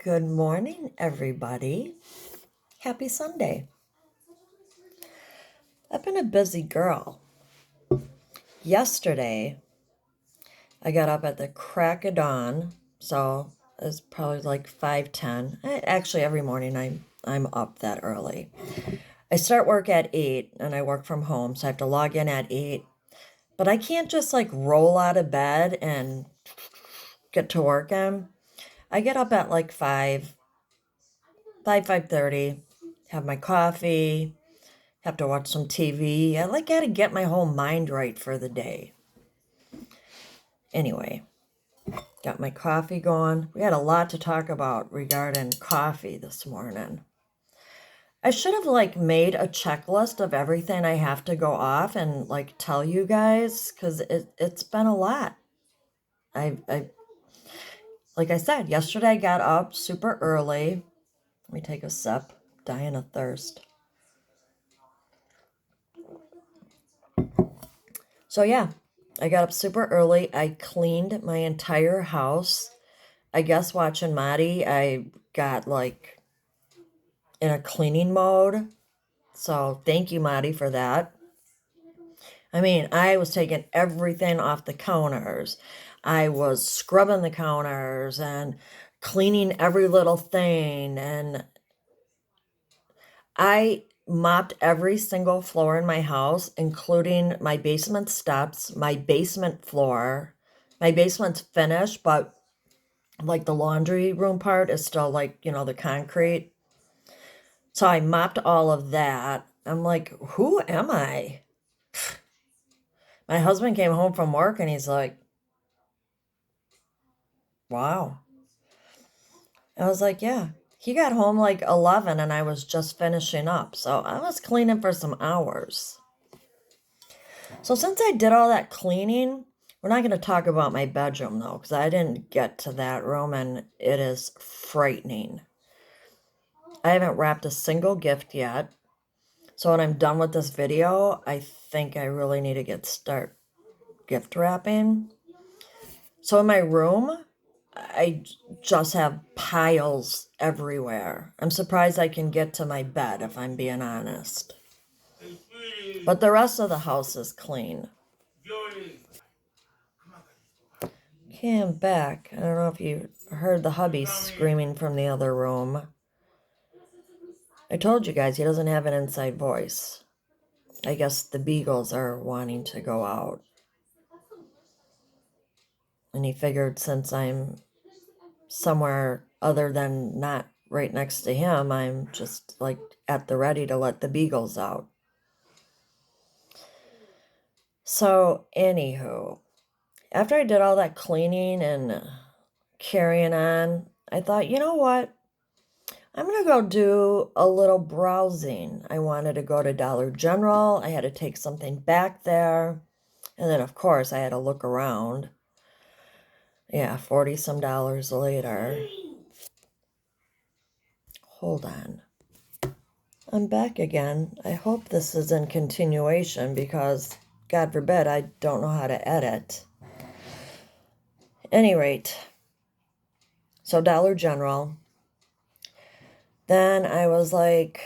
Good morning, everybody. Happy Sunday. I've been a busy girl. Yesterday, I got up at the crack of dawn, so it's probably like 5:10. Actually, every morning I'm up that early. I start work at 8 and I work from home, so I have to log in at 8. But I can't just like roll out of bed and get to work in. I get up at like 5:30, have my coffee, have to watch some TV. I like gotta get my whole mind right for the day. Anyway, got my coffee going. We had a lot to talk about regarding coffee this morning. I should have like made a checklist of everything I have to go off and like tell you guys because it's been a lot. I like I said, yesterday I got up super early. Let me take a sip, dying of thirst. So yeah, I got up super early. I cleaned my entire house. I guess watching Maddie, I got like in a cleaning mode. So thank you, Maddie, for that. I mean, I was taking everything off the counters. I was scrubbing the counters and cleaning every little thing. And I mopped every single floor in my house, including my basement steps, my basement floor. My basement's finished, but like the laundry room part is still like, the concrete. So I mopped all of that. I'm like, who am I? My husband came home from work and he's like, wow. I was like, yeah. He got home like 11 and I was just finishing up. So I was cleaning for some hours. So since I did all that cleaning, we're not going to talk about my bedroom though, because I didn't get to that room and it is frightening. I haven't wrapped a single gift yet. So when I'm done with this video, I think I really need to start gift wrapping. So in my room, I just have piles everywhere. I'm surprised I can get to my bed, if I'm being honest. But the rest of the house is clean. Okay, I'm back. I don't know if you heard the hubby screaming from the other room. I told you guys he doesn't have an inside voice. I guess the beagles are wanting to go out. And he figured since I'm somewhere other than not right next to him, I'm just like at the ready to let the beagles out. So, anywho, after I did all that cleaning and carrying on, I thought, you know what? I'm going to go do a little browsing. I wanted to go to Dollar General. I had to take something back there. And then, of course, I had to look around. Yeah, 40 some dollars later. Hold on. I'm back again. I hope this is in continuation because, God forbid, I don't know how to edit. Any rate, so Dollar General. Then I was like,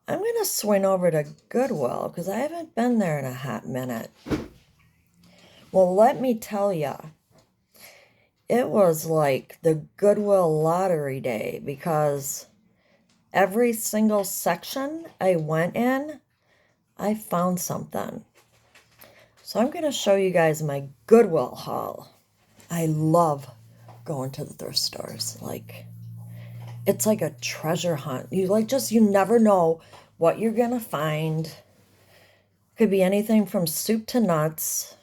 I'm going to swing over to Goodwill because I haven't been there in a hot minute. Well, let me tell you, it was like the Goodwill lottery day because every single section I went in, I found something. So I'm going to show you guys my Goodwill haul. I love going to the thrift stores. Like, it's like a treasure hunt. You never know what you're going to find. Could be anything from soup to nuts.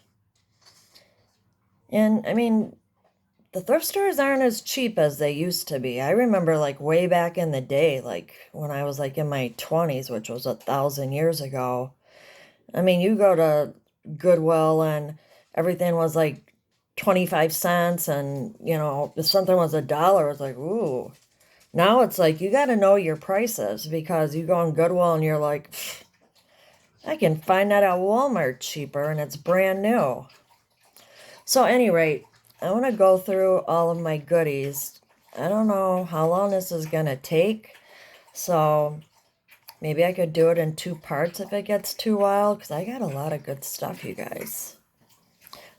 And I mean, the thrift stores aren't as cheap as they used to be. I remember like way back in the day, like when I was like in my 20s, which was 1,000 years ago. I mean, you go to Goodwill and everything was like 25 cents and, if something was $1, it was like, ooh. Now it's like you got to know your prices because you go on Goodwill and you're like, I can find that at Walmart cheaper and it's brand new. So, at any rate, I want to go through all of my goodies I don't know how long this is going to take. So maybe I could do it in 2 parts if it gets too wild, because I got a lot of good stuff, you guys.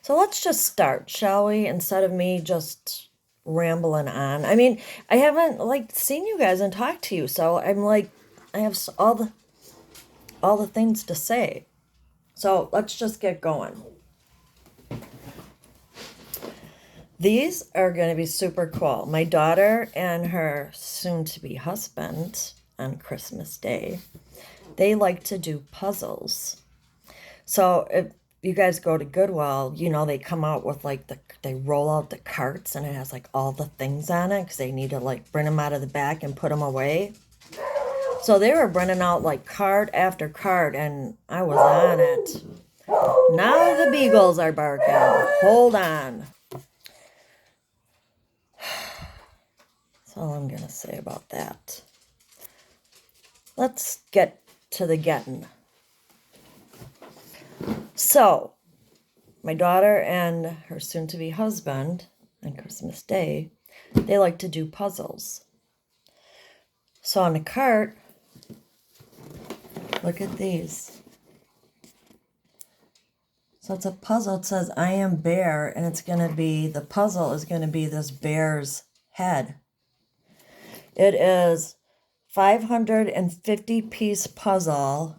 So let's just start, shall we? Instead of me just rambling on. I mean, I haven't like seen you guys and talked to you, so I'm like, I have all the things to say. So let's just get going. These are going to be super cool. My daughter and her soon-to-be husband on Christmas Day, they like to do puzzles. So if you guys go to Goodwill, you know, they come out with like they roll out the carts and it has like all the things on it because they need to like bring them out of the back and put them away. So they were bringing out like card after card and I was on it. Now the beagles are barking. Hold on. That's all I'm going to say about that. Let's get to the getting. So, my daughter and her soon-to-be husband on Christmas Day, they like to do puzzles. So on the cart, look at these. So it's a puzzle. It says, I am bear, and it's going to be, the puzzle is going to be this bear's head. It is 550-piece puzzle.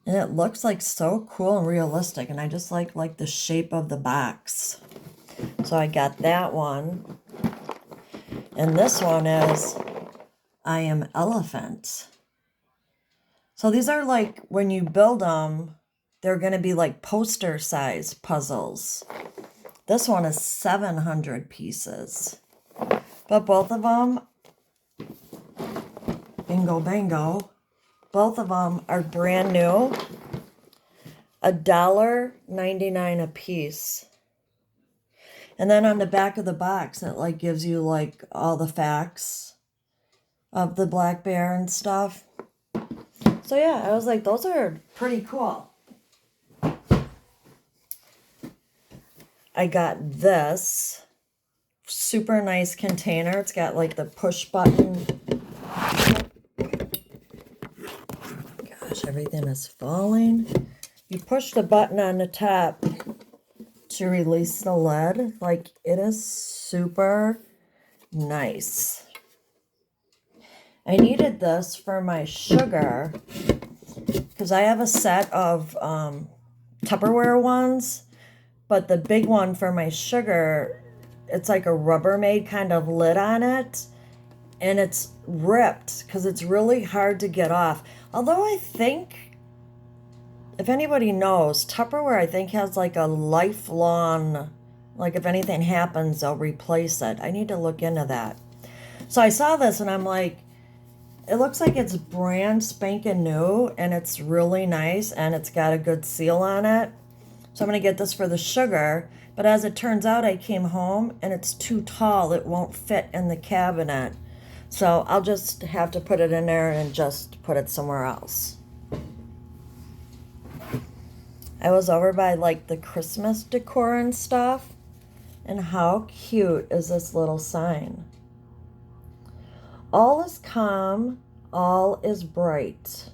And it looks like so cool and realistic. And I just like the shape of the box. So I got that one. And this one is I am elephant. So these are like, when you build them, they're going to be like poster size puzzles. This one is 700 pieces. But both of them, bingo, bango. Both of them are brand new. $1.99 a piece. And then on the back of the box, it like gives you like all the facts of the black bear and stuff. So yeah, I was like, those are pretty cool. I got this super nice container. It's got like the push button. Gosh, everything is falling. You push the button on the top to release the lid. Like, it is super nice. I needed this for my sugar because I have a set of Tupperware ones, but the big one for my sugar, it's like a Rubbermaid kind of lid on it. And it's ripped because it's really hard to get off. Although I think, if anybody knows, Tupperware I think has like a lifelong, like if anything happens, they'll replace it. I need to look into that. So I saw this and I'm like, it looks like it's brand spanking new and it's really nice and it's got a good seal on it. So I'm going to get this for the sugar. But as it turns out, I came home and it's too tall. It won't fit in the cabinet. So I'll just have to put it in there and just put it somewhere else. I was over by like the Christmas decor and stuff. And how cute is this little sign? All is calm, all is bright.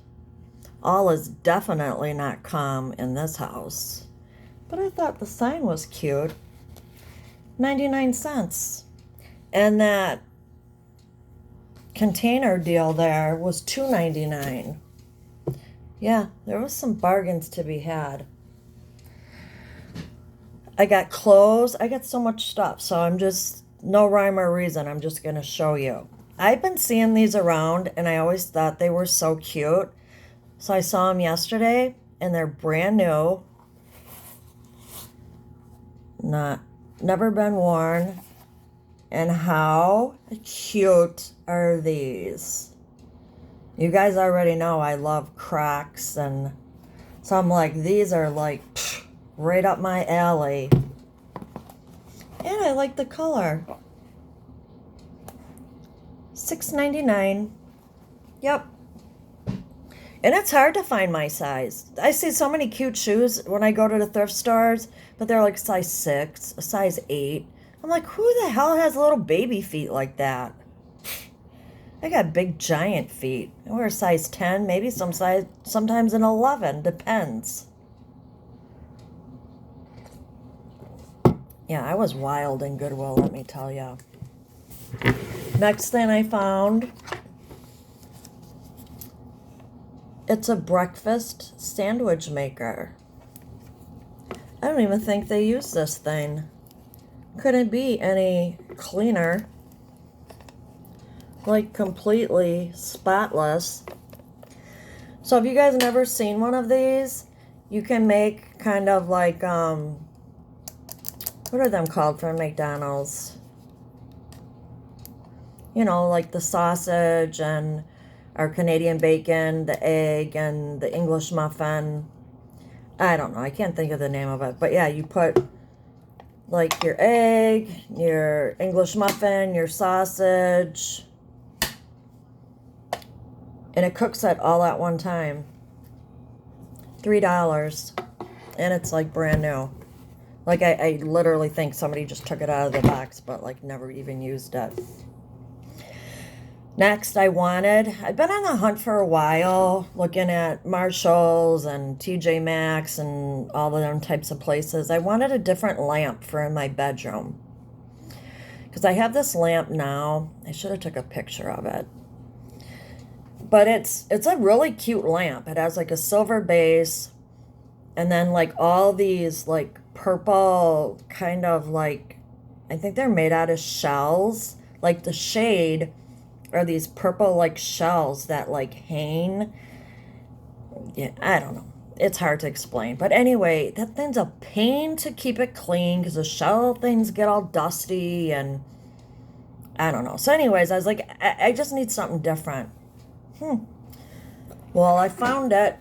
All is definitely not calm in this house. But I thought the sign was cute. 99 cents. And that container deal there was $2.99. Yeah, there was some bargains to be had. I got clothes. I got so much stuff. So I'm just, no rhyme or reason. I'm just going to show you. I've been seeing these around and I always thought they were so cute. So I saw them yesterday and they're brand new. Never been worn. And how cute are these? You guys already know I love Crocs, and so I'm like, these are like right up my alley. And I like the color. $6.99. Yep. And it's hard to find my size. I see so many cute shoes when I go to the thrift stores, but they're like size 6, a size 8. I'm like, who the hell has little baby feet like that? I got big giant feet. I wear a size 10, maybe sometimes an 11, depends. Yeah, I was wild in Goodwill, let me tell you. Next thing I found, it's a breakfast sandwich maker. I don't even think they use this thing. Couldn't be any cleaner. Like completely spotless. So if you guys never seen one of these, you can make kind of like, what are them called from McDonald's? You know, like the sausage and our Canadian bacon, the egg, and the English muffin. I don't know. I can't think of the name of it. But yeah, you put like your egg, your English muffin, your sausage, and it cooks it all at one time. $3. And it's like brand new. Like I literally think somebody just took it out of the box, but like never even used it. Next, I've been on the hunt for a while, looking at Marshalls and TJ Maxx and all of them types of places. I wanted a different lamp for in my bedroom. Because I have this lamp now. I should have took a picture of it. But it's a really cute lamp. It has like a silver base. And then like all these like purple kind of like, I think they're made out of shells. Like the shade are these purple like shells that like hang. Yeah, I don't know. It's hard to explain. But anyway, that thing's a pain to keep it clean because the shell things get all dusty and I don't know. So anyways, I was like, I just need something different. Well, I found it.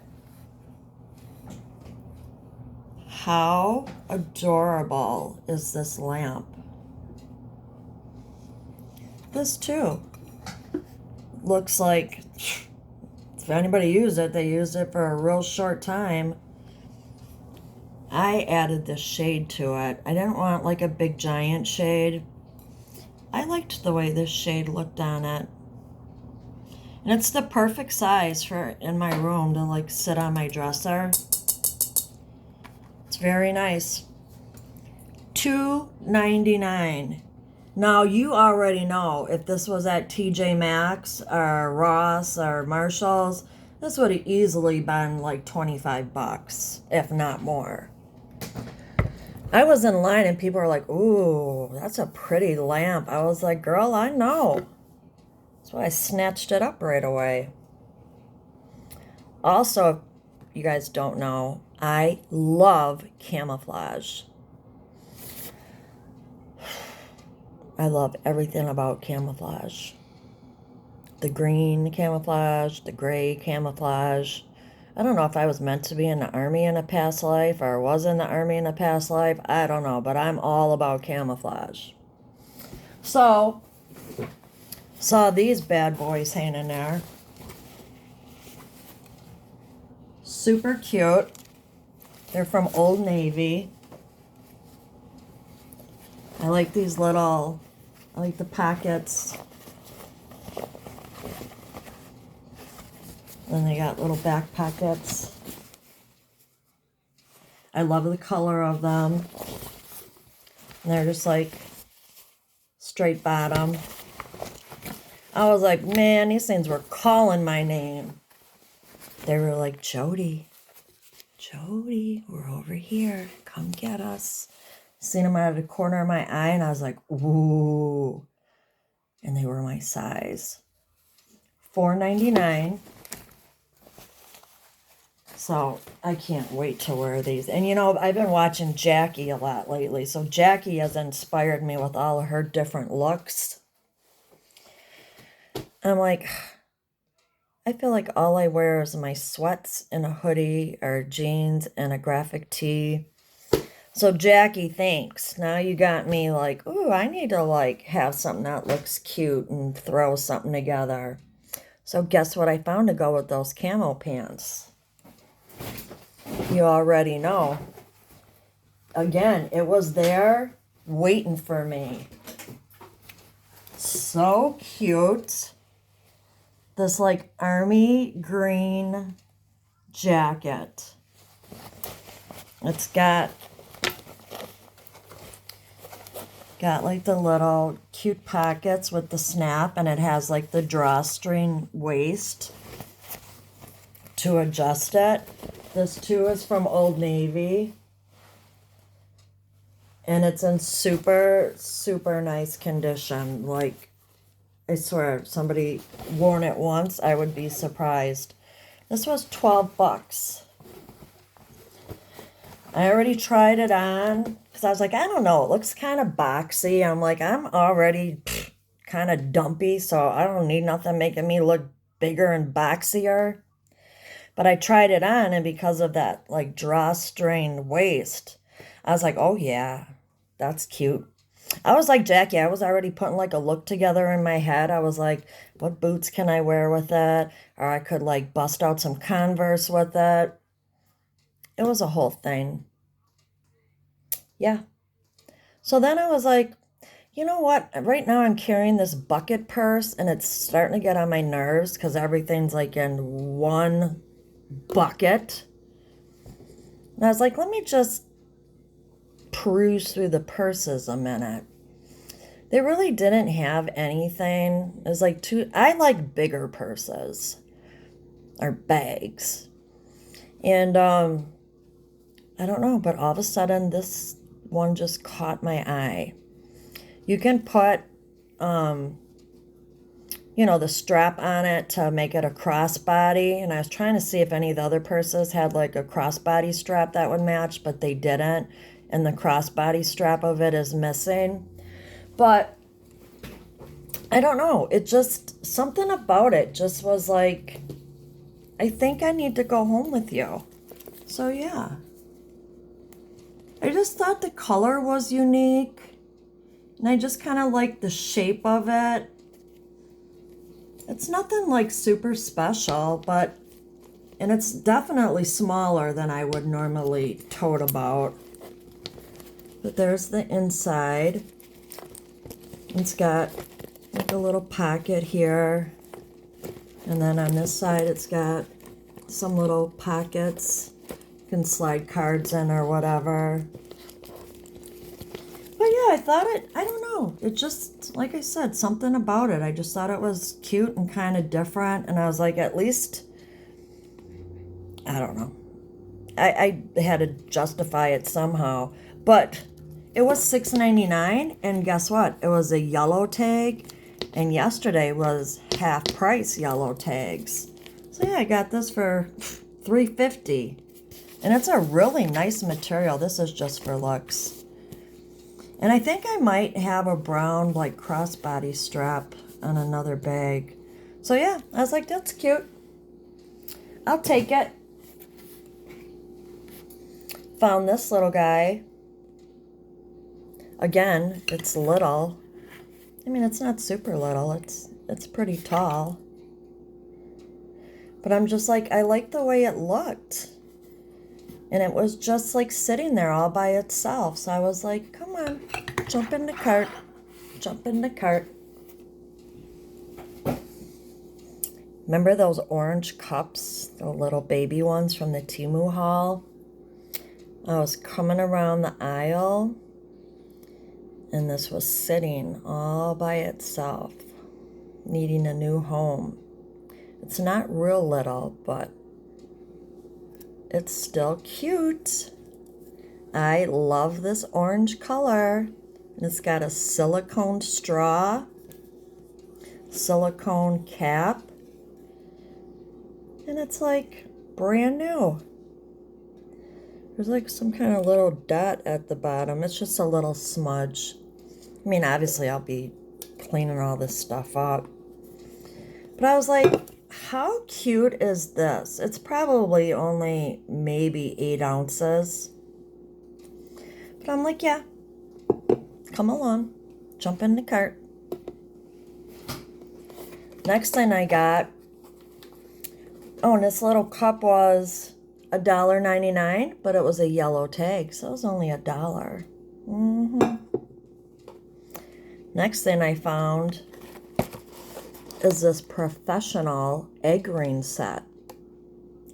How adorable is this lamp? This too looks like if anybody used it, they used it for a real short time. I added this shade to it. I didn't want like a big giant shade. I liked the way this shade looked on it. And it's the perfect size for in my room to like sit on my dresser. It's very nice. $2.99. Now, you already know if this was at TJ Maxx or Ross or Marshalls, this would have easily been like 25 bucks, if not more. I was in line and people were like, ooh, that's a pretty lamp. I was like, girl, I know. That's why I snatched it up right away. Also, if you guys don't know, I love camouflage. I love everything about camouflage. The green camouflage, the gray camouflage. I don't know if I was meant to be in the army in a past life or was in the army in a past life. I don't know, but I'm all about camouflage. So, saw these bad boys hanging there. Super cute. They're from Old Navy. I like these little, I like the pockets. And they got little back pockets. I love the color of them. And they're just like straight bottom. I was like, man, these things were calling my name. They were like, Jody, we're over here. Come get us. Seen them out of the corner of my eye, and I was like, ooh. And they were my size. $4.99. So I can't wait to wear these. And you know, I've been watching Jackie a lot lately. So Jackie has inspired me with all of her different looks. I'm like, I feel like all I wear is my sweats and a hoodie or jeans and a graphic tee. So Jackie, thanks. Now you got me like, ooh, I need to like have something that looks cute and throw something together. So guess what I found to go with those camo pants? You already know. Again, it was there. waiting for me. So cute. This like army green jacket. It's got like the little cute pockets with the snap, and it has like the drawstring waist to adjust it. This too is from Old Navy. And it's in super, super nice condition. Like, I swear, if somebody worn it once, I would be surprised. This was 12 bucks. I already tried it on because I was like, I don't know, it looks kind of boxy. I'm like, I'm already kind of dumpy, so I don't need nothing making me look bigger and boxier. But I tried it on, and because of that like drawstring waist, I was like, oh yeah, that's cute. I was like Jackie, I was already putting like a look together in my head. I was like, what boots can I wear with it? Or I could like bust out some Converse with it. It was a whole thing. Yeah. So then I was like, you know what? Right now I'm carrying this bucket purse, and it's starting to get on my nerves because everything's like in one bucket. And I was like, let me just peruse through the purses a minute. They really didn't have anything. It was like I like bigger purses or bags. And I don't know, but all of a sudden this one just caught my eye. You can put the strap on it to make it a crossbody, and I was trying to see if any of the other purses had like a crossbody strap that would match, but they didn't, and the crossbody strap of it is missing. But I don't know, it just, something about it just was like, I think I need to go home with you. So yeah, I just thought the color was unique, and I just kind of like the shape of it. It's nothing like super special, and it's definitely smaller than I would normally tote about. But there's the inside. It's got like a little pocket here. And then on this side, it's got some little pockets. You can slide cards in or whatever. But yeah, I thought I don't know. It just, like I said, something about it. I just thought it was cute and kind of different. And I was like, at least, I don't know. I had to justify it somehow. But it was $6.99. And guess what? It was a yellow tag. And yesterday was half price yellow tags. So yeah, I got this for $3.50. And it's a really nice material. This is just for looks. And I think I might have a brown like crossbody strap on another bag. So yeah, I was like, that's cute. I'll take it. Found this little guy. Again, it's little. I mean, it's not super little. It's pretty tall. But I'm just like, I like the way it looked. And it was just like sitting there all by itself. So I was like, come on, jump in the cart. Jump in the cart. Remember those orange cups, the little baby ones from the Temu haul? I was coming around the aisle, and this was sitting all by itself, needing a new home. It's not real little, but it's still cute. I love this orange color. And it's got a silicone straw, silicone cap, and it's like brand new. There's like some kind of little dot at the bottom. It's just a little smudge. I mean, obviously I'll be cleaning all this stuff up. But I was like, how cute is this? It's probably only maybe 8 ounces. But I'm like, yeah, come along. Jump in the cart. Next thing I got, oh, and this little cup was $1.99, but it was a yellow tag, so it was only $1. Next thing I found is this professional egg ring set.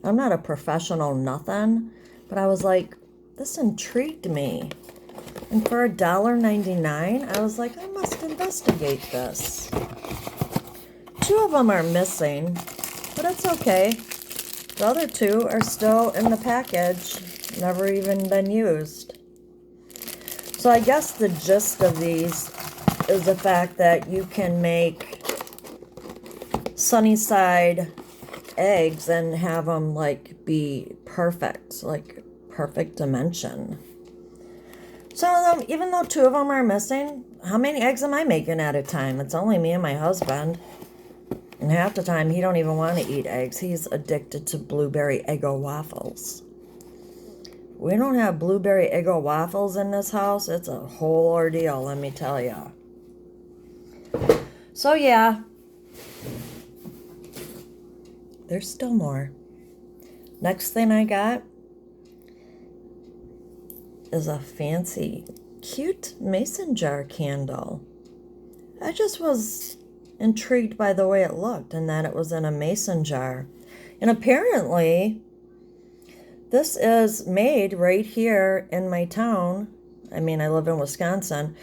I'm not a professional nothing, but I was like, this intrigued me. And for $1.99, I was like, I must investigate this. 2 of them are missing, but it's okay. The other 2 are still in the package, never even been used. So I guess the gist of these is the fact that you can make sunny side eggs and have them like be perfect, like perfect dimension. So even though 2 of them are missing, how many eggs am I making at a time? It's only me and my husband. And half the time he don't even want to eat eggs. He's addicted to blueberry Eggo waffles. We don't have blueberry Eggo waffles in this house. It's a whole ordeal, let me tell ya. So yeah. There's still more. Next thing I got is a fancy, cute mason jar candle. I just was intrigued by the way it looked and that it was in a mason jar. And apparently, this is made right here in my town. I mean, I live in Wisconsin.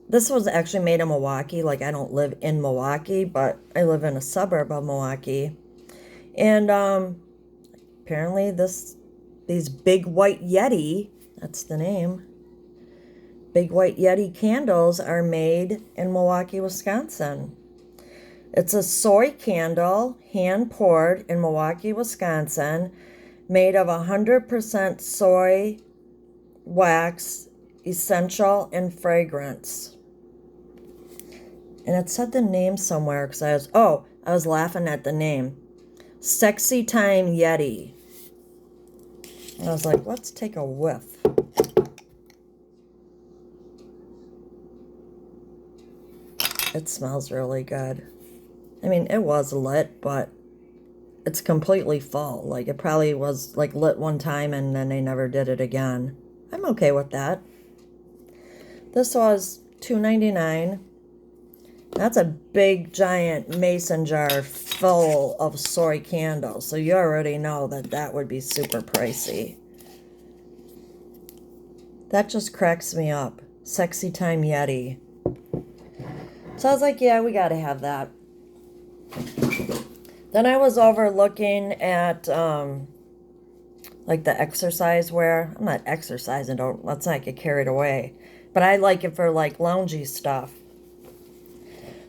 This was actually made in Milwaukee. Like, I don't live in Milwaukee, but I live in a suburb of Milwaukee. And apparently these Big White Yeti, that's the name, Big White Yeti candles are made in Milwaukee, Wisconsin. It's a soy candle, hand poured in Milwaukee, Wisconsin, made of 100% soy wax, essential and fragrance. And it said the name somewhere because I was laughing at the name. Sexy Time Yeti. And I was like, let's take a whiff. It smells really good. I mean, it was lit, but it's completely full. Like, it probably was like lit one time and then they never did it again. I'm okay with that. This was $2.99. That's a big, giant mason jar full of soy candles. So you already know that that would be super pricey. That just cracks me up. Sexy Time Yeti. So I was like, yeah, we got to have that. Then I was over looking at, like the exercise wear. I'm not exercising, let's not get carried away. But I like it for like loungy stuff.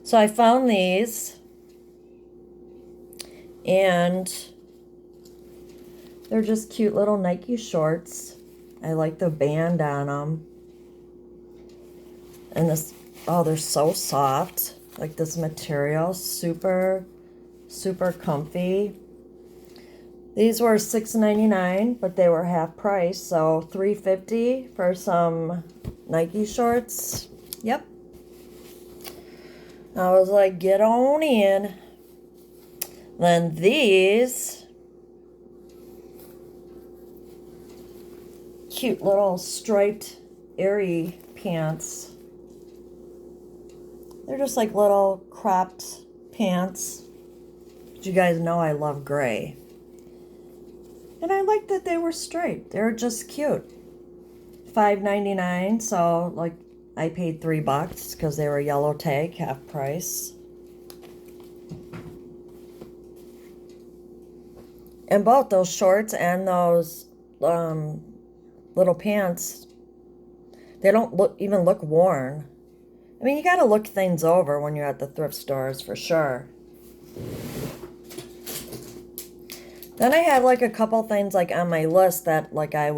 So I found these, and they're just cute little Nike shorts. I like the band on them. And this, oh, they're so soft. Like this material, super, super comfy. These were $6.99, but they were half price, so $3.50 for some Nike shorts. Yep. I was like, get on in. Then these cute little striped airy pants. They're just like little cropped pants. But you guys know I love gray. And I like that they were straight. They were just cute. $5.99, so like I paid $3 because they were yellow tag, half price. And both those shorts and those little pants, they don't even look worn. I mean, you got to look things over when you're at the thrift stores for sure. Then I had like a couple things like on my list that like I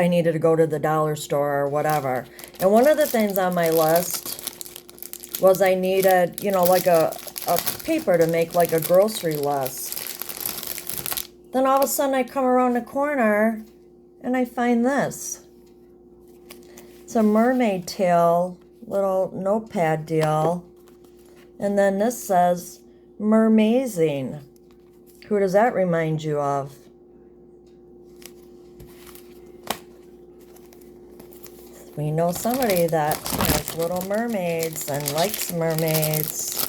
needed to go to the dollar store or whatever. And one of the things on my list was I needed, you know, like a paper to make like a grocery list. Then all of a sudden I come around the corner and I find this. It's a mermaid tail little notepad deal. And then this says mermazing. Who does that remind you of? We know somebody that has little mermaids and likes mermaids.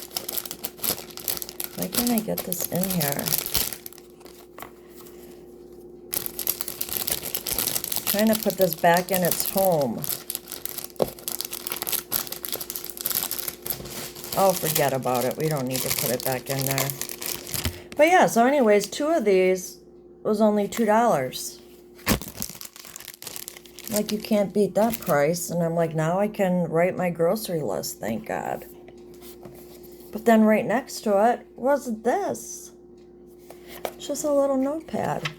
Why can't I get this in here? Trying to put this back in its home. Oh, forget about it. We don't need to put it back in there. But yeah, so anyways, 2 of these was only $2. Like, you can't beat that price. And I'm like, now I can write my grocery list, thank God. But then right next to it was this. Just a little notepad.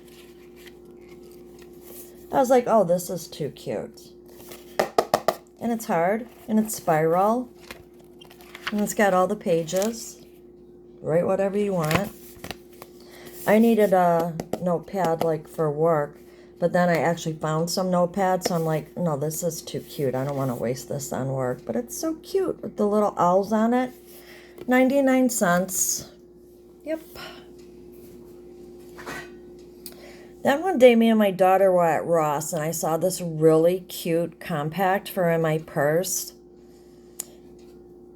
I was like, oh, this is too cute. And it's hard, and it's spiral. And it's got all the pages. Write whatever you want. I needed a notepad, like, for work. But then I actually found some notepads, so I'm like, no, this is too cute. I don't want to waste this on work. But it's so cute with the little owls on it. 99 cents. Yep. Then one day, me and my daughter were at Ross, and I saw this really cute compact for in my purse.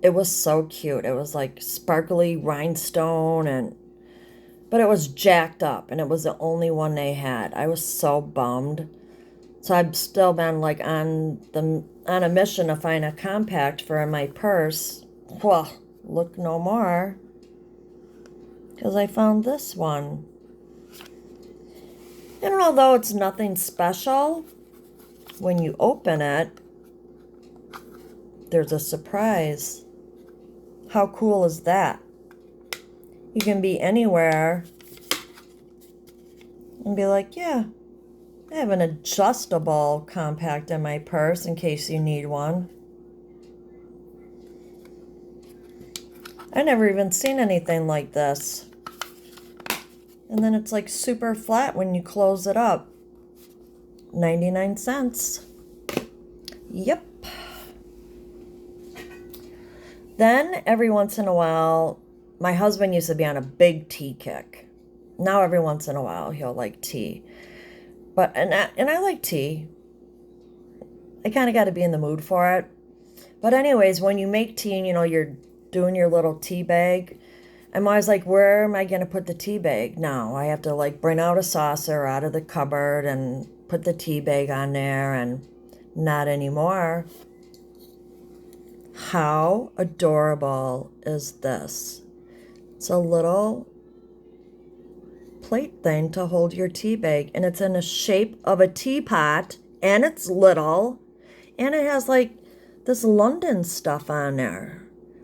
It was so cute. It was like sparkly rhinestone, but it was jacked up, and it was the only one they had. I was so bummed. So I've still been like on a mission to find a compact for in my purse. Well, look no more, because I found this one. And although it's nothing special, when you open it, there's a surprise. How cool is that? You can be anywhere and be like, yeah, I have an adjustable compact in my purse in case you need one. I never even seen anything like this. And then it's like super flat when you close it up. 99 cents. Yep. Then every once in a while, my husband used to be on a big tea kick. Now every once in a while he'll like tea. But and I like tea. I kind of got to be in the mood for it. But anyways, when you make tea and you're doing your little tea bag, I'm always like, where am I going to put the tea bag? Now I have to like bring out a saucer out of the cupboard and put the tea bag on there, and not anymore. How adorable is this? It's a little plate thing to hold your tea bag, and it's in the shape of a teapot, and it's little, and it has like this London stuff on there.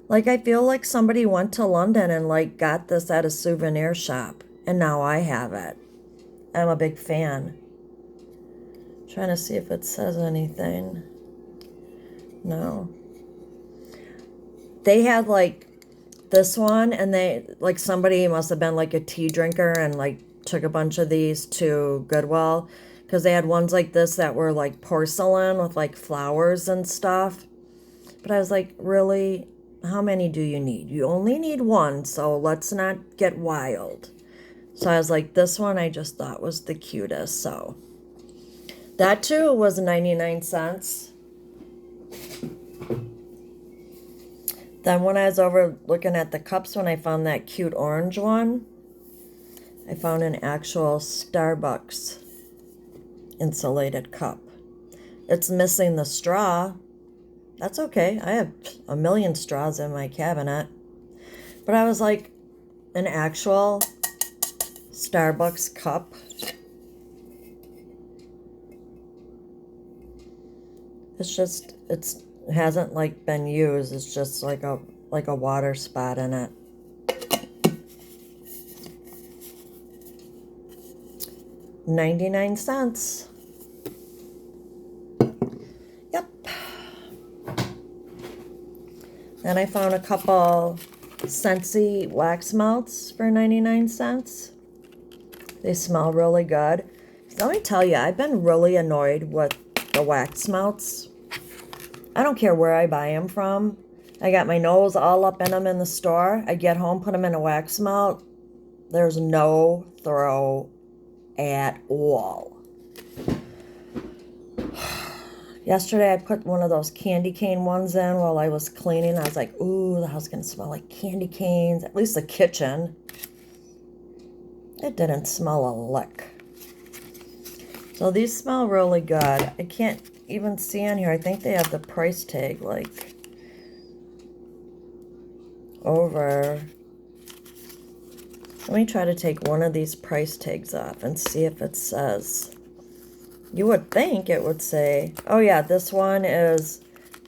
Like, I feel like somebody went to London and like got this at a souvenir shop, and now I have it. I'm a big fan. Trying to see if it says anything. No. They had like this one, and they like, somebody must have been like a tea drinker and like took a bunch of these to Goodwill, because they had ones like this that were like porcelain with like flowers and stuff. But I was like, really, how many do you need? You only need one, so let's not get wild. So I was like, this one I just thought was the cutest. So that too was 99 cents. Then when I was over looking at the cups, when I found that cute orange one, I found an actual Starbucks insulated cup. It's missing the straw. That's okay. I have a million straws in my cabinet. But I was like, an actual Starbucks cup. It's just, it hasn't like been used. It's just like a water spot in it. $0.99. Yep. Then I found a couple Scentsy wax melts for 99 cents. They smell really good. Let me tell you, I've been really annoyed with the wax melts. I don't care where I buy them from. I got my nose all up in them in the store. I get home, put them in a wax melt. There's no throw at all. Yesterday I put one of those candy cane ones in while I was cleaning. I was like, ooh, the house is going to smell like candy canes. At least the kitchen. It didn't smell a lick. So these smell really good. I can't even see on here. I think they have the price tag like over. Let me try to take one of these price tags off and see if it says. You would think it would say, oh yeah, this one is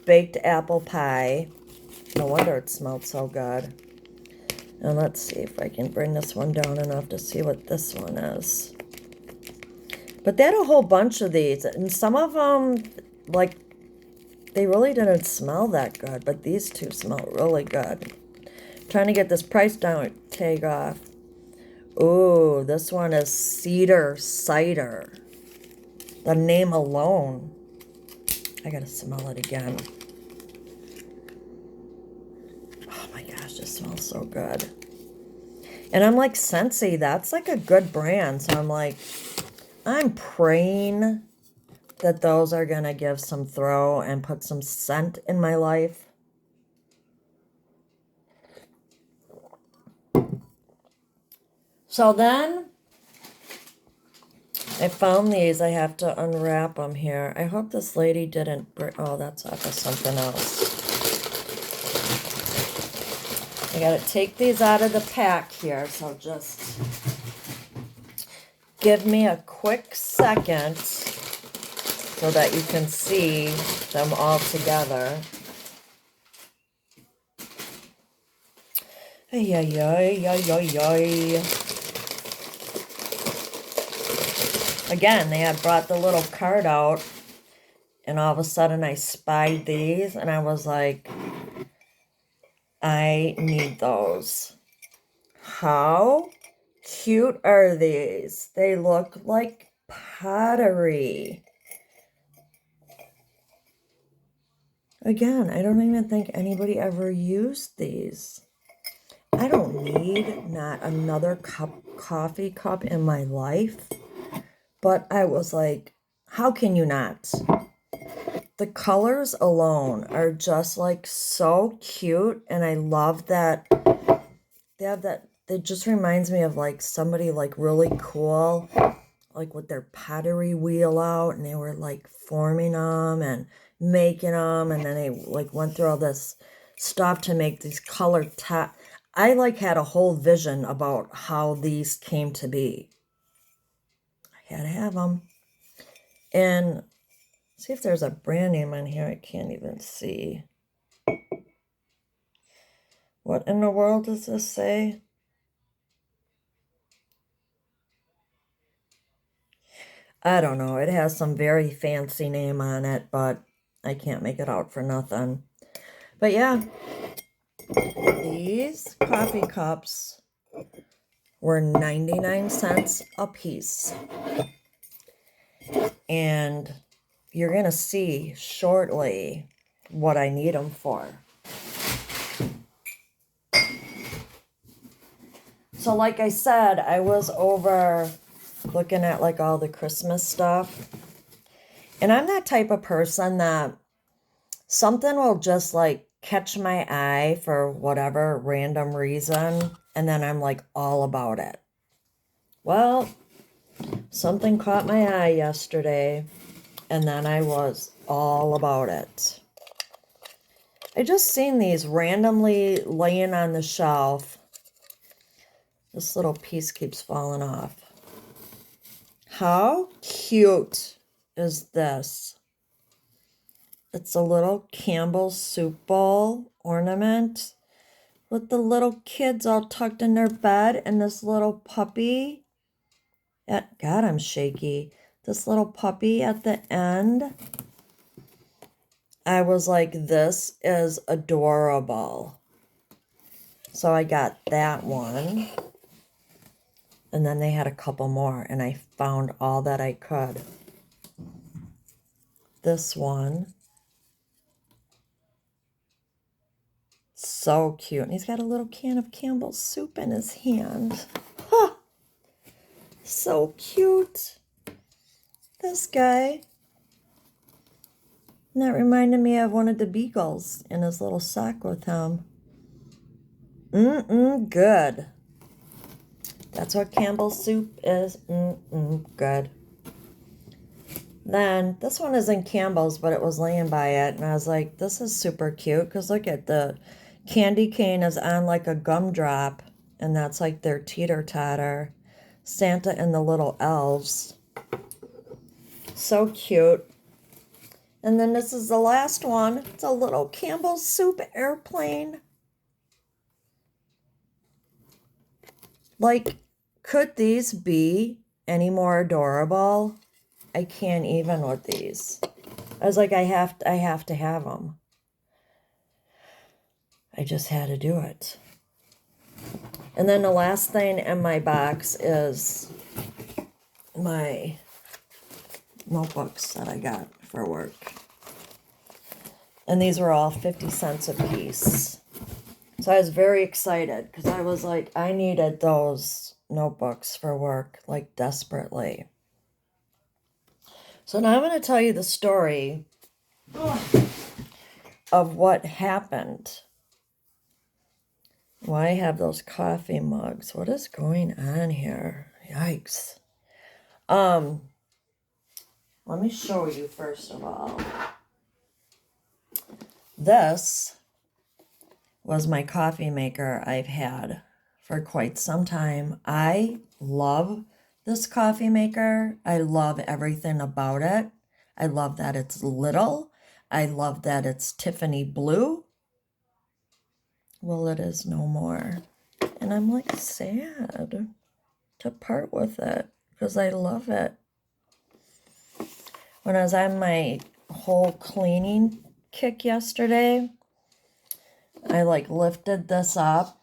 baked apple pie. No wonder it smelled so good. And let's see if I can bring this one down enough to see what this one is. But they had a whole bunch of these, and some of them, like, they really didn't smell that good, but these two smell really good. Trying to get this price down tag off. Ooh, this one is cedar cider. The name alone. I gotta smell it again. Oh my gosh, this smells so good. And I'm like, Scentsy, that's like a good brand. So I'm like, I'm praying that those are gonna give some throw and put some scent in my life. So then I found these. I have to unwrap them here. I hope this lady didn't bring... Oh, that's off of something else. I gotta take these out of the pack here, so just give me a quick second so that you can see them all together. Ay, ay, ay, ay, ay, ay. Again, they had brought the little card out, and all of a sudden I spied these, and I was like, I need those. How cute are these? They look like pottery. Again, I don't even think anybody ever used these. I don't need not another coffee cup in my life. But I was like, how can you not? The colors alone are just like so cute. And I love that they have that. It just reminds me of like somebody like really cool, like with their pottery wheel out. And they were like forming them and making them. And then they like went through all this stuff to make these colored I like had a whole vision about how these came to be. I had to have them. And see if there's a brand name on here. I can't even see. What in the world does this say? I don't know. It has some very fancy name on it, but I can't make it out for nothing. But yeah, these coffee cups were 99 cents a piece. And you're going to see shortly what I need them for. So like I said, I was over looking at like all the Christmas stuff. And I'm that type of person that something will just like catch my eye for whatever random reason. And then I'm like all about it. Well, something caught my eye yesterday. And then I was all about it. I just seen these randomly laying on the shelf. This little piece keeps falling off. How cute is this? It's a little Campbell's soup bowl ornament with the little kids all tucked in their bed and this little puppy. God, I'm shaky. This little puppy at the end. I was like, this is adorable. So I got that one. And then they had a couple more, and I found all that I could. This one. So cute. And he's got a little can of Campbell's soup in his hand. Huh. So cute. This guy. And that reminded me of one of the beagles in his little sock with him. Good. That's what Campbell's soup is. Good. Then, this one isn't Campbell's, but it was laying by it. And I was like, this is super cute. Because look at the candy cane is on like a gumdrop. And that's like their teeter-totter. Santa and the little elves. So cute. And then this is the last one. It's a little Campbell's soup airplane. Like, could these be any more adorable? I can't even with these. I was like, I have to have them. I just had to do it. And then the last thing in my box is my notebooks that I got for work. And these were all 50 cents a piece. So I was very excited because I was like, I needed those notebooks for work, like desperately. So now I'm going to tell you the story of what happened. Why I have those coffee mugs? What is going on here? Yikes. Let me show you first of all. This was my coffee maker I've had for quite some time. I love this coffee maker. I love everything about it. I love that it's little. I love that it's Tiffany blue. Well, it is no more. And I'm like sad to part with it because I love it. When I was on my whole cleaning kick yesterday, I like lifted this up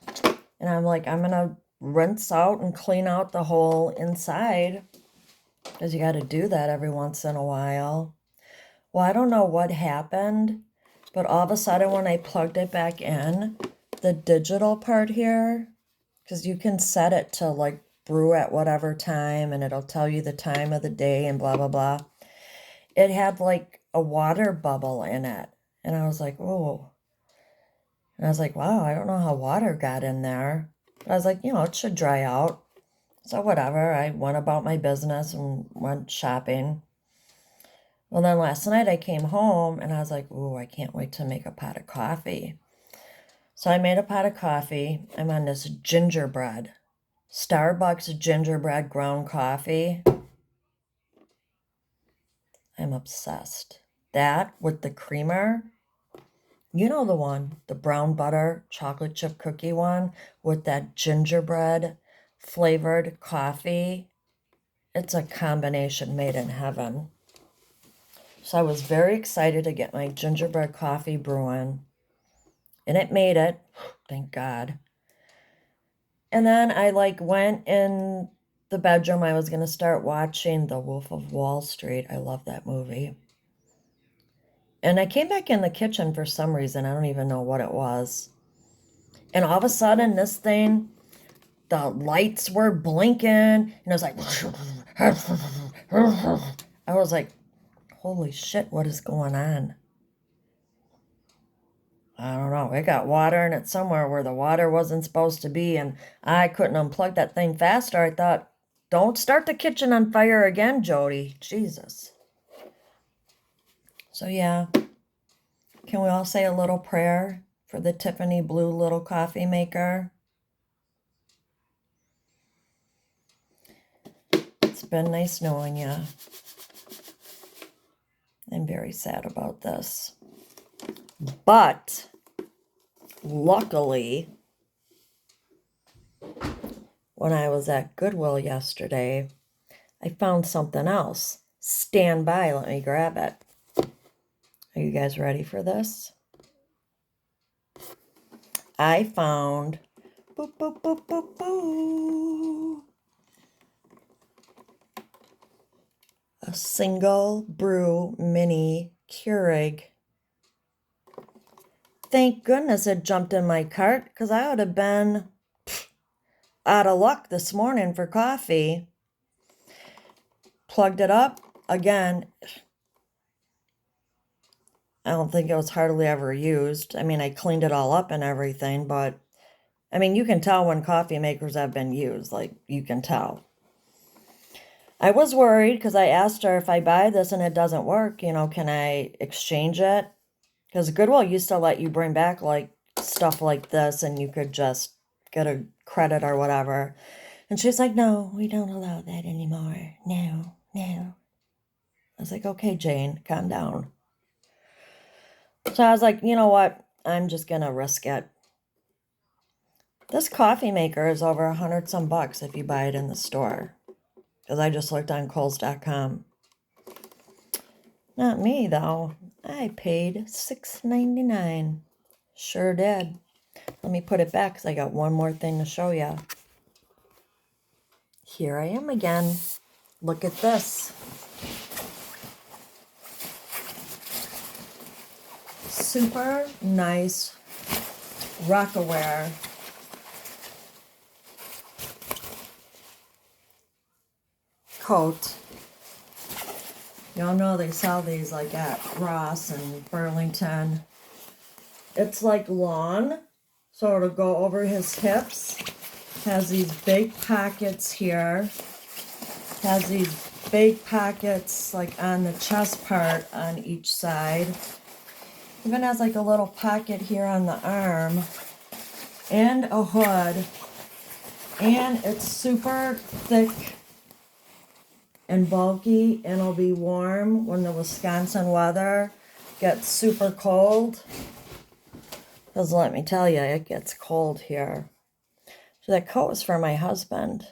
and I'm like, I'm going to rinse out and clean out the whole inside because you got to do that every once in a while. Well, I don't know what happened, but all of a sudden when I plugged it back in, the digital part here, because you can set it to like brew at whatever time and it'll tell you the time of the day and blah, blah, blah. It had like a water bubble in it. And I was like, oh. And I was like, wow, I don't know how water got in there. But I was like, it should dry out. So whatever, I went about my business and went shopping. Well, then last night I came home and I was like, ooh, I can't wait to make a pot of coffee. So I made a pot of coffee. I'm on this gingerbread. Starbucks gingerbread ground coffee. I'm obsessed. That with the creamer. You know the one, the brown butter chocolate chip cookie one with that gingerbread flavored coffee. It's a combination made in heaven. So I was very excited to get my gingerbread coffee brewing. And it made it, thank God. And then I went in the bedroom. I was going to start watching The Wolf of Wall Street. I love that movie. And I came back in the kitchen for some reason. I don't even know what it was. And all of a sudden, this thing, the lights were blinking. And I was like, I was like, holy shit, what is going on? I don't know. It got water in it somewhere where the water wasn't supposed to be. And I couldn't unplug that thing faster. I thought, don't start the kitchen on fire again, Jody. Jesus. So yeah. Can we all say a little prayer for the Tiffany blue little coffee maker? It's been nice knowing you. I'm very sad about this. But luckily, when I was at Goodwill yesterday, I found something else. Stand by, let me grab it. Are you guys ready for this? I found boo, boo, boo, boo, boo, a single brew mini Keurig. Thank goodness it jumped in my cart because I would have been out of luck this morning for coffee. Plugged it up again. I don't think it was hardly ever used. I mean, I cleaned it all up and everything, but I mean, you can tell when coffee makers have been used. Like, you can tell. I was worried because I asked her, if I buy this and it doesn't work, can I exchange it? Because Goodwill used to let you bring back like stuff like this and you could just get a credit or whatever. And she's like, no, we don't allow that anymore. No, no. I was like, okay, Jane, calm down. So I was like, you know what? I'm just going to risk it. This coffee maker is over 100 some bucks if you buy it in the store. Because I just looked on Kohl's.com. Not me, though. I paid $6.99. Sure did. Let me put it back because I got one more thing to show you. Here I am again. Look at this. Super nice Rockaware coat. Y'all know they sell these like at Ross and Burlington. It's like lawn, so it'll go over his hips. Has these big pockets here. Has these big pockets like on the chest part on each side. Even has like a little pocket here on the arm. And a hood. And it's super thick and bulky, and it'll be warm when the Wisconsin weather gets super cold. Because let me tell you, it gets cold here. So that coat was for my husband.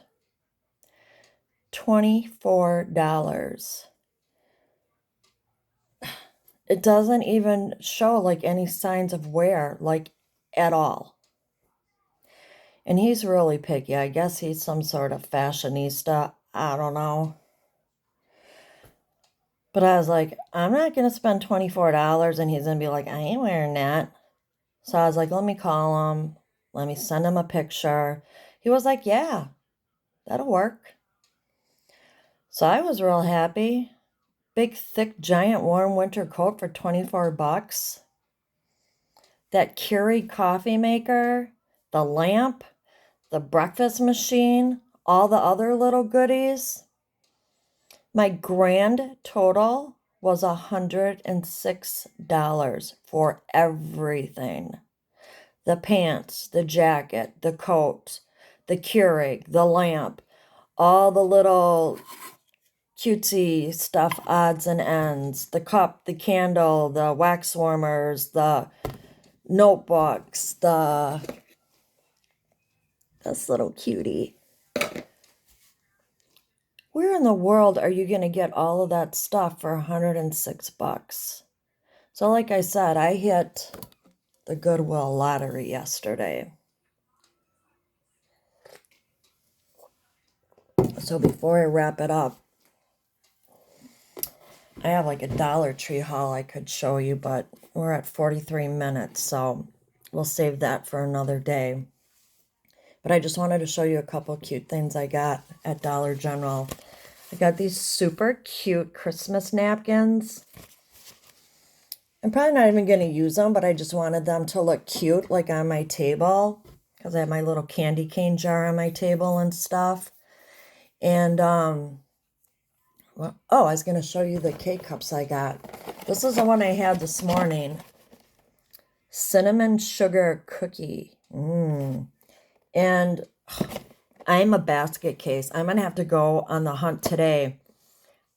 $24. It doesn't even show like any signs of wear, like at all. And he's really picky. I guess he's some sort of fashionista. I don't know. But I was like, I'm not going to spend $24 and he's going to be like, I ain't wearing that. So I was like, let me call him. Let me send him a picture. He was like, yeah, that'll work. So I was real happy. Big, thick, giant, warm winter coat for 24 bucks. That Keurig coffee maker, the lamp, the breakfast machine, all the other little goodies. My grand total was $106 for everything. The pants, the jacket, the coat, the Keurig, the lamp, all the little cutesy stuff, odds and ends, the cup, the candle, the wax warmers, the notebooks, this little cutie. Where in the world are you going to get all of that stuff for 106 bucks? So like I said, I hit the Goodwill lottery yesterday. So before I wrap it up, I have like a Dollar Tree haul I could show you, but we're at 43 minutes, so we'll save that for another day. But I just wanted to show you a couple cute things I got at Dollar General. I got these super cute Christmas napkins. I'm probably not even going to use them, but I just wanted them to look cute, like on my table, because I have my little candy cane jar on my table and stuff. And, well, oh, I was going to show you the K-Cups I got. This is the one I had this morning. Cinnamon sugar cookie. And I'm a basket case. I'm going to have to go on the hunt today.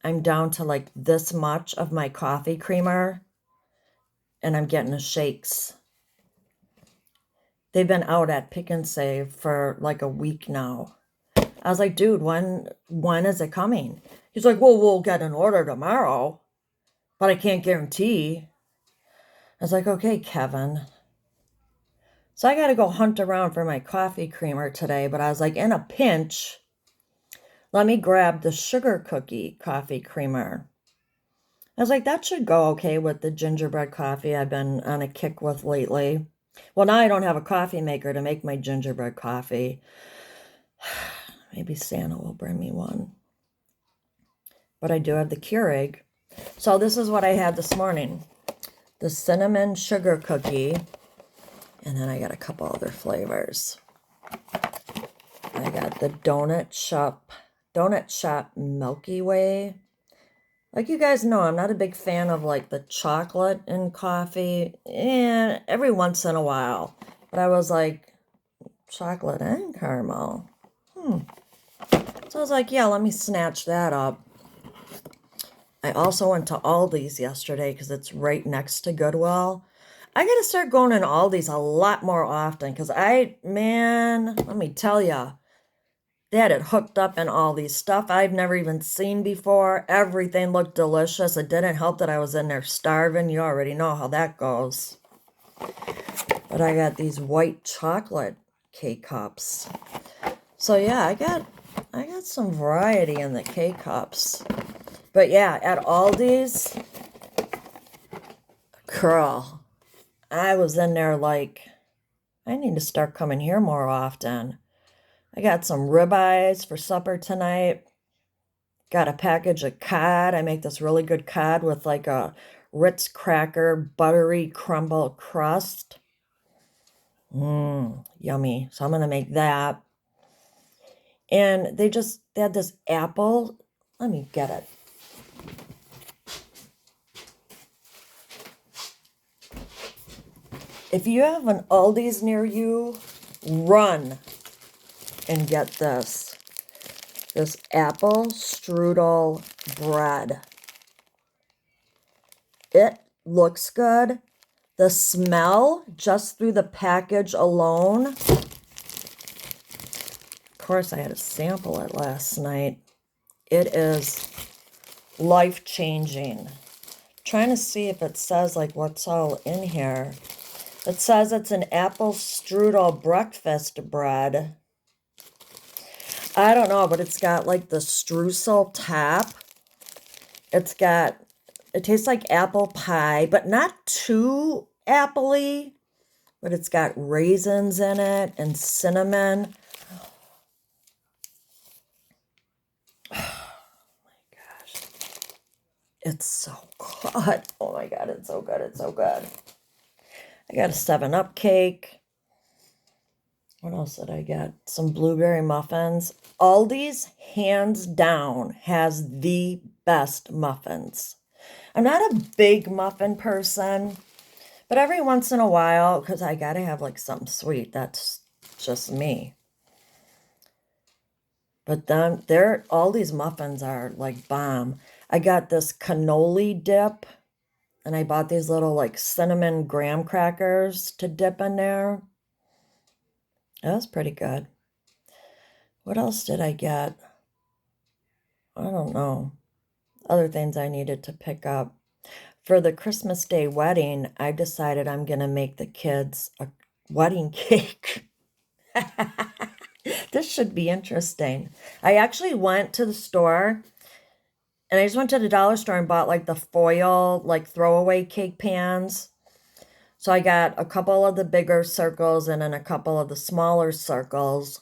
I'm down to like this much of my coffee creamer. And I'm getting the shakes. They've been out at Pick and Save for like a week now. I was like, dude, when is it coming? He's like, well, we'll get an order tomorrow, but I can't guarantee. I was like, okay, Kevin. So I got to go hunt around for my coffee creamer today, but I was like, in a pinch, let me grab the sugar cookie coffee creamer. I was like, that should go okay with the gingerbread coffee I've been on a kick with lately. Well, now I don't have a coffee maker to make my gingerbread coffee. Maybe Santa will bring me one. But I do have the Keurig. So this is what I had this morning. the cinnamon sugar cookie, and then I got a couple other flavors. I got the Donut Shop Milky Way. Like you guys know, I'm not a big fan of like the chocolate in coffee. And every once in a while. But I was like, chocolate and caramel. So I was like, yeah, let me snatch that up. I also went to Aldi's yesterday because it's right next to Goodwill. I got to start going in Aldi's a lot more often because man, let me tell you, they had it hooked up in Aldi's stuff I've never even seen before. Everything looked delicious. It didn't help that I was in there starving. You already know how that goes. But I got these white chocolate K-Cups. So yeah, I got some variety in the K-Cups. But yeah, at Aldi's, girl, I was in there like, I need to start coming here more often. I got some ribeyes for supper tonight. Got a package of cod. I make this really good cod with like a Ritz cracker, buttery crumble crust. Yummy. So I'm going to make that. And they had this apple. Let me get it. If you have an Aldi's near you, run and get this apple strudel bread. It looks good. The smell, just through the package alone. Of course, I had to sample it last night. It is life-changing. Trying to see if it says like what's all in here. It says it's an apple strudel breakfast bread. I don't know, but it's got like the streusel top. It tastes like apple pie, but not too appley. But it's got raisins in it and cinnamon. Oh my gosh. It's so good. Oh my God, it's so good. It's so good. I got a 7-Up cake. What else did I get? Some blueberry muffins. Aldi's, hands down, has the best muffins. I'm not a big muffin person, but every once in a while, because I got to have like something sweet. That's just me. But then all these muffins are like bomb. I got this cannoli dip. And I bought these little like cinnamon graham crackers to dip in there. That was pretty good. What else did I get? I don't know. Other things I needed to pick up. For the Christmas Day wedding, I decided I'm going to make the kids a wedding cake. This should be interesting. I actually went to the store. And I just went to the dollar store and bought like the foil, like throwaway cake pans. So I got a couple of the bigger circles and then a couple of the smaller circles.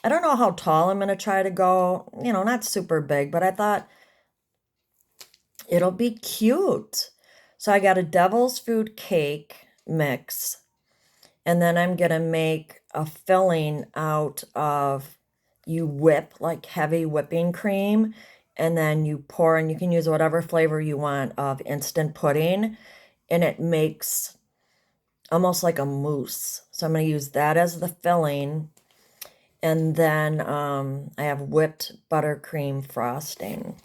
I don't know how tall I'm going to try to go. You know, not super big, but I thought it'll be cute. So I got a devil's food cake mix. And then I'm going to make a filling out of, you whip like heavy whipping cream. And then you pour, and you can use whatever flavor you want of instant pudding. And it makes almost like a mousse. So I'm going to use that as the filling. And then I have whipped buttercream frosting.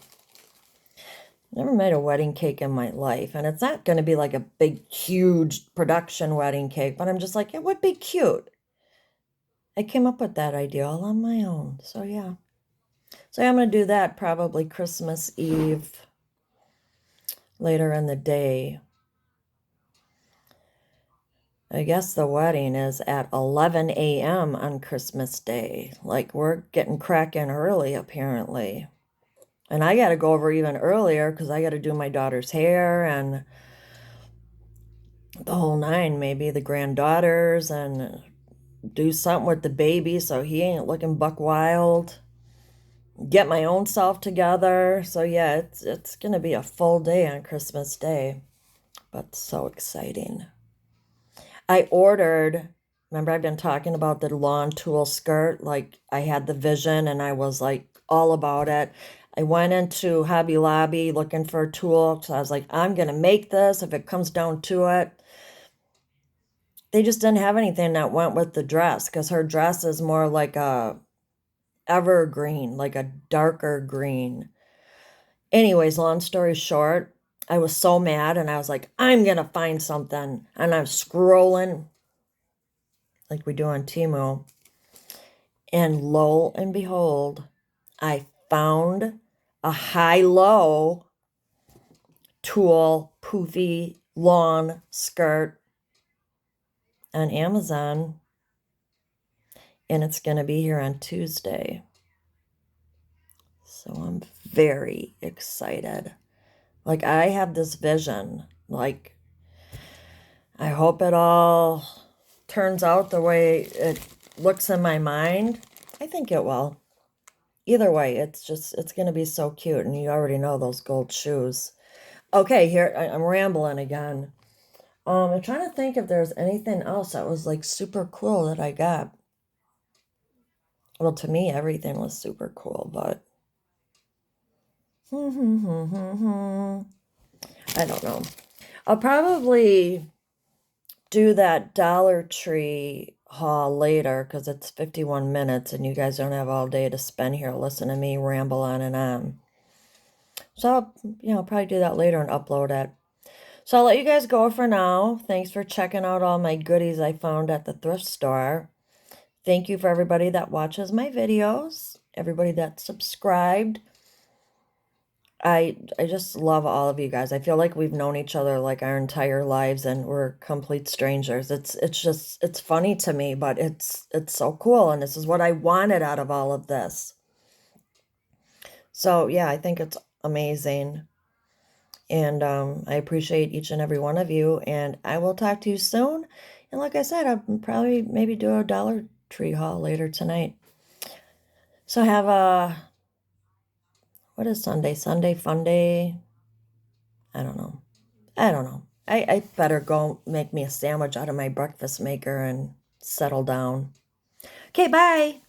Never made a wedding cake in my life. And it's not going to be like a big, huge production wedding cake. But I'm just like, it would be cute. I came up with that idea all on my own. So yeah. So I'm going to do that probably Christmas Eve, later in the day. I guess the wedding is at 11 a.m. on Christmas Day. Like, we're getting cracking early, apparently. And I got to go over even earlier because I got to do my daughter's hair and the whole nine, maybe the granddaughters, and do something with the baby so he ain't looking buck wild. Get my own self together. So yeah, it's going to be a full day on Christmas Day. but so exciting. I ordered, remember I've been talking about the lawn tool skirt, like I had the vision and I was like all about it. I went into Hobby Lobby looking for a tool, so I was like, I'm gonna make this if it comes down to it. They just didn't have anything that went with the dress, because her dress is more like a evergreen, like a darker green. Anyways, long story short, I was so mad and I was like, I'm gonna find something. And I'm scrolling like we do on Temu. And lo and behold, I found a high-low tulle poofy lawn skirt on Amazon. And it's going to be here on Tuesday. So I'm very excited. Like, I have this vision. Like, I hope it all turns out the way it looks in my mind. I think it will. Either way, it's going to be so cute. And you already know those gold shoes. Okay, here, I'm rambling again. I'm trying to think if there's anything else that was like super cool that I got. Well, to me, everything was super cool, but I don't know. I'll probably do that Dollar Tree haul later because it's 51 minutes and you guys don't have all day to spend here listening to me ramble on and on. So I'll probably do that later and upload it. So I'll let you guys go for now. Thanks for checking out all my goodies I found at the thrift store. Thank you for everybody that watches my videos, everybody that's subscribed. I just love all of you guys. I feel like we've known each other like our entire lives and we're complete strangers. It's funny to me, but it's so cool and this is what I wanted out of all of this. So yeah, I think it's amazing. And I appreciate each and every one of you and I will talk to you soon. And like I said, I'll probably maybe do a Dollar Tree haul later tonight. So have a what is Sunday? Sunday fun day? I don't know. I better go make me a sandwich out of my breakfast maker and settle down. Okay, bye.